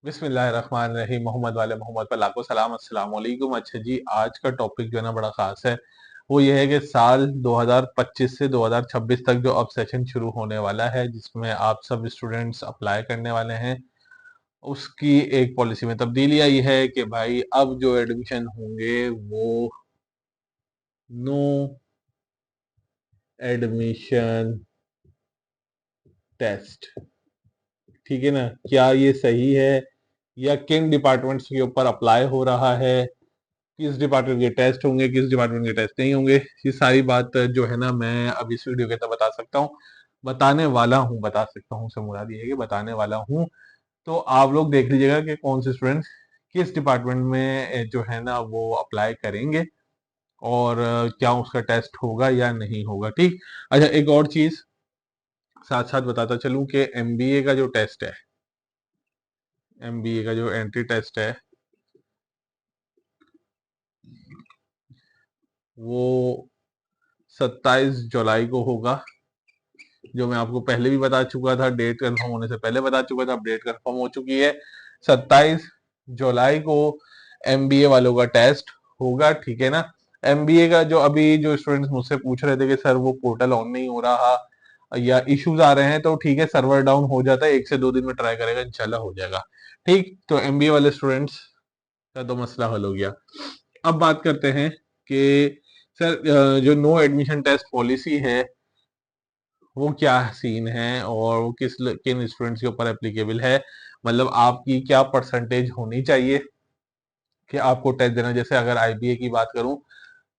बिस्मिल्लाहिर्रहमानिर्रहीम। मोहम्मद वाले मोहम्मद पर लाखों सलाम। अस्सलाम वालेकुम। अच्छा जी, आज का टॉपिक जो है ना बड़ा खास है। वो ये है कि साल 2025 से 2026 तक जो अब सेशन शुरू होने वाला है, जिसमें आप सब स्टूडेंट्स अप्लाई करने वाले हैं, उसकी एक पॉलिसी में तब्दीली आई है कि भाई अब जो एडमिशन होंगे वो नो एडमिशन टेस्ट। ठीक है ना? क्या ये सही है या किन डिपार्टमेंट्स के ऊपर अप्लाई हो रहा है, किस डिपार्टमेंट के टेस्ट होंगे, किस डिपार्टमेंट के टेस्ट नहीं होंगे, ये सारी बात जो है ना मैं अब इस वीडियो के अंदर बता सकता हूँ, बताने वाला हूँ। बता सकता हूँ से मुराद ये है कि बताने वाला हूँ। तो आप लोग देख लीजिएगा कि कौन से स्टूडेंट्स किस डिपार्टमेंट में जो है ना वो अप्लाई करेंगे और क्या उसका टेस्ट होगा या नहीं होगा। ठीक। अच्छा, एक और चीज साथ साथ बताता चलूं कि एमबीए का जो टेस्ट है, एमबीए का जो एंट्री टेस्ट है, वो 27 जुलाई को होगा। जो मैं आपको पहले भी बता चुका था, डेट कंफर्म होने से पहले बता चुका था, अब डेट कंफर्म हो चुकी है। 27 जुलाई को एमबीए वालों का टेस्ट होगा। ठीक है ना? एमबीए का जो अभी जो स्टूडेंट्स मुझसे पूछ रहे थे कि सर वो पोर्टल ऑन नहीं हो रहा या इश्यूज आ रहे हैं, तो ठीक है, सर्वर डाउन हो जाता है, 1 से 2 दिन में ट्राई करेगा, इंशाल्लाह हो जाएगा। ठीक। तो एमबीए वाले स्टूडेंट्स का तो मसला हल हो गया। अब बात करते हैं कि सर जो नो एडमिशन टेस्ट पॉलिसी है वो क्या सीन है और वो किन स्टूडेंट्स के ऊपर एप्लीकेबल है। मतलब आपकी क्या परसेंटेज होनी चाहिए कि आपको टेस्ट देना। जैसे अगर आईबीए की बात करूं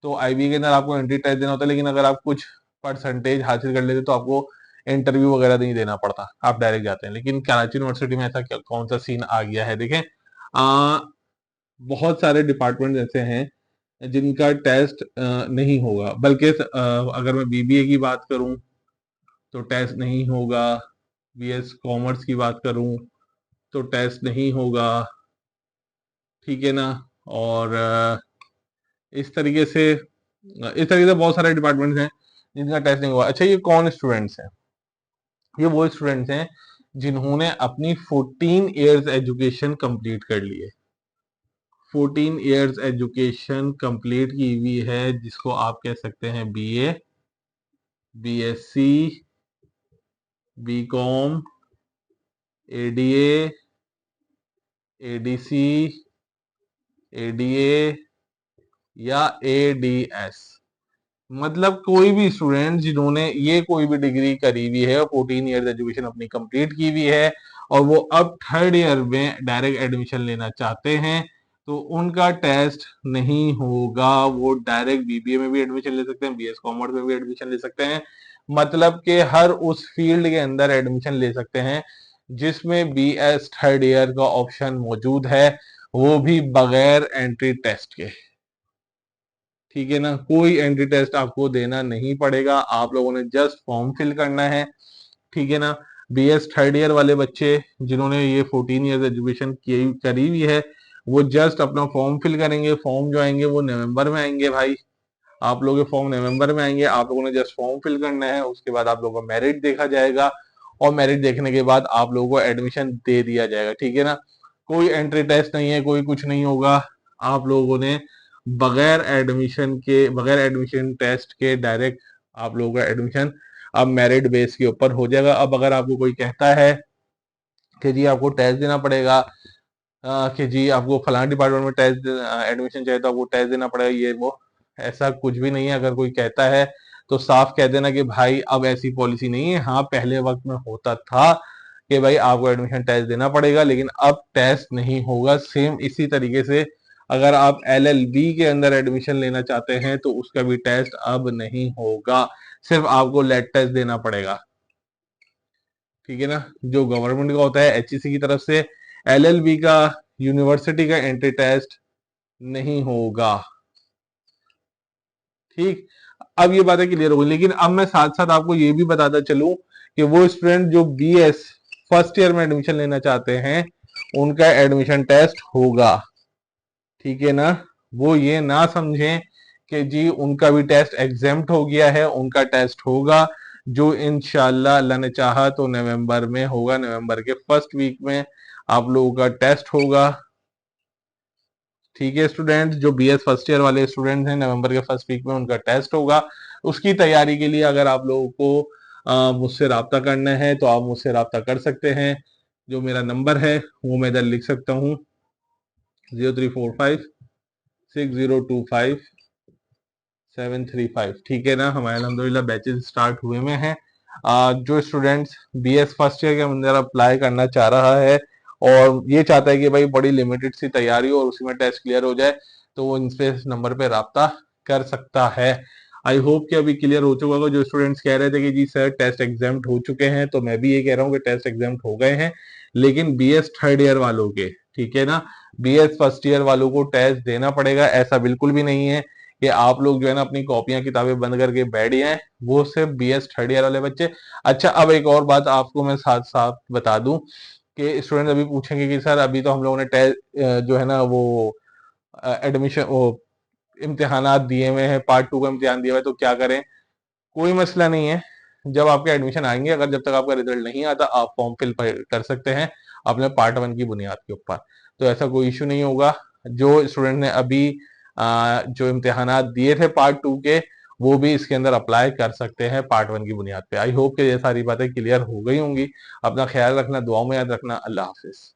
तो आईबीए के अंदर आपको एंट्री टेस्ट देना होता है, लेकिन अगर आप कुछ परसेंटेज हासिल कर लेते तो आपको इंटरव्यू वगैरह नहीं देना पड़ता, आप डायरेक्ट जाते हैं। लेकिन कराची यूनिवर्सिटी में ऐसा कौन सा सीन आ गया है, देखें। आ, बहुत सारे डिपार्टमेंट ऐसे हैं जिनका टेस्ट नहीं होगा, बल्कि अगर मैं बीबीए की बात करूं तो टेस्ट नहीं होगा। बीएस कॉमर्स की बात करूं तो टेस्ट नहीं होगा। ठीक है ना? और इस तरीके से बहुत सारे डिपार्टमेंट्स हैं जिनका टेस्ट नहीं हुआ। अच्छा, ये कौन स्टूडेंट्स हैं? ये वो स्टूडेंट्स हैं जिन्होंने अपनी 14 इयर्स एजुकेशन कंप्लीट कर ली है। 14 इयर्स एजुकेशन कंप्लीट की हुई है, जिसको आप कह सकते हैं BA, BSc, BCom, ADA, ADC, ADA या एडीएस। मतलब कोई भी स्टूडेंट जिन्होंने ये कोई भी डिग्री करी हुई है और 14 इयर्स एजुकेशन अपनी कंप्लीट की हुई है और वो अब थर्ड ईयर में डायरेक्ट एडमिशन लेना चाहते हैं, तो उनका टेस्ट नहीं होगा। वो डायरेक्ट बीबीए में भी एडमिशन ले सकते हैं, बीएस कॉमर्स में भी एडमिशन ले सकते हैं। मतलब कि हर उस फील्ड के अंदर एडमिशन ले सकते हैं जिसमें बीएस थर्ड ईयर का ऑप्शन मौजूद है, वो भी बगैर एंट्री टेस्ट के। ठीक है ना? कोई एंट्री टेस्ट आपको देना नहीं पड़ेगा, आप लोगों ने जस्ट फॉर्म फिल करना है। ठीक है ना? बीएस थर्ड ईयर वाले बच्चे जिन्होंने ये 14 इयर्स एजुकेशन करी हुई है, वो जस्ट अपना फॉर्म फिल करेंगे। फॉर्म जो आएंगे वो नवंबर में आएंगे भाई। आप लोगों के फॉर्म नवंबर में आएंगे, आप लोगों ने जस्ट फॉर्म फिल करना है। उसके बाद आप लोगों का मेरिट देखा जाएगा और मेरिट देखने के बाद आप लोगों को एडमिशन दे दिया जाएगा। ठीक है ना? कोई एंट्री टेस्ट नहीं है, कोई कुछ नहीं होगा। आप लोगों ने बगैर एडमिशन टेस्ट के डायरेक्ट आप लोगों का एडमिशन अब मेरिट बेस के ऊपर हो जाएगा। अब अगर आपको कोई कहता है कि जी आपको टेस्ट देना पड़ेगा, कि जी आपको फलाना डिपार्टमेंट में टेस्ट एडमिशन चाहिए तो आपको टेस्ट देना पड़ेगा, ये वो, ऐसा कुछ भी नहीं है। अगर कोई कहता है तो साफ कह देना कि भाई अब ऐसी पॉलिसी नहीं है। हाँ, पहले वक्त में होता था कि भाई आपको एडमिशन टेस्ट देना पड़ेगा, लेकिन अब टेस्ट नहीं होगा। सेम इसी तरीके से अगर आप एलएलबी के अंदर एडमिशन लेना चाहते हैं तो उसका भी टेस्ट अब नहीं होगा, सिर्फ आपको लेट टेस्ट देना पड़ेगा। ठीक है ना? जो गवर्नमेंट का होता है एचईसी की तरफ से, एलएलबी का, यूनिवर्सिटी का एंट्री टेस्ट नहीं होगा। ठीक। अब ये बातें क्लियर हो गई, लेकिन अब मैं साथ साथ आपको ये भी बताता चलूं कि वो स्टूडेंट जो बीएस फर्स्ट ईयर में एडमिशन लेना चाहते हैं उनका एडमिशन टेस्ट होगा। ठीक है ना? वो ये ना समझें कि जी उनका भी टेस्ट एग्जेम्प्ट हो गया है, उनका टेस्ट होगा जो इंशाल्लाह अल्लाह ने चाहा तो नवंबर में होगा, नवंबर के फर्स्ट वीक में। आप लोगों का टेस्ट होगा। ठीक है स्टूडेंट, जो बीएस फर्स्ट ईयर वाले स्टूडेंट हैं, नवंबर के फर्स्ट वीक में उनका टेस्ट होगा। उसकी तैयारी के लिए अगर आप लोगों को मुझसे रब्ता करना है तो आप मुझसे रब्ता कर सकते हैं। जो मेरा नंबर है वो मैं इधर लिख सकता हूँ, 0345 6025 735। ठीक है ना, हमारे अल्हम्दुलिल्लाह बैचेस स्टार्ट हुए में हैं। जो स्टूडेंट्स बीएस फर्स्ट ईयर के अंदर अप्लाई करना चाह रहा है और ये चाहता है कि भाई बड़ी लिमिटेड सी तैयारी हो और उसी में टेस्ट क्लियर हो जाए, तो वो इस नंबर पे राब्ता कर सकता है। आई होप कि अभी क्लियर हो चुका होगा। जो स्टूडेंट्स कह रहे थे कि जी सर टेस्ट एग्जाम्प्ट हो चुके हैं, तो मैं भी ये कह रहा हूँ कि टेस्ट एग्जाम्प्ट हो गए हैं, लेकिन बीएस थर्ड ईयर वालों के, ठीक है ना, बीएस फर्स्ट ईयर वालों को टेस्ट देना पड़ेगा। ऐसा बिल्कुल भी नहीं है कि आप लोग जो है ना अपनी कॉपियां किताबें बंद करके बैठ जाएं, वो सिर्फ बीएस थर्ड ईयर वाले बच्चे। अच्छा, अब एक और बात आपको मैं साथ साथ बता दूं कि स्टूडेंट अभी पूछेंगे कि सर अभी तो हम लोगों ने टेस्ट जो है ना वो एडमिशन वो इम्तिहानात दिए हुए हैं, पार्ट 2 का इम्तिहान दिया हुआ है, तो क्या करें। कोई मसला नहीं है, जब आपके एडमिशन आएंगे, अगर जब तक आपका रिजल्ट नहीं आता आप फॉर्म फिल कर सकते हैं अपने पार्ट 1 की बुनियाद के ऊपर, तो ऐसा कोई इश्यू नहीं होगा। जो स्टूडेंट ने अभी जो इम्तिहानात दिए थे पार्ट 2 के, वो भी इसके अंदर अप्लाई कर सकते हैं पार्ट 1 की बुनियाद पे। आई होप कि ये सारी बातें क्लियर हो गई होंगी। अपना ख्याल रखना, दुआओं में याद रखना। अल्लाह हाफिज।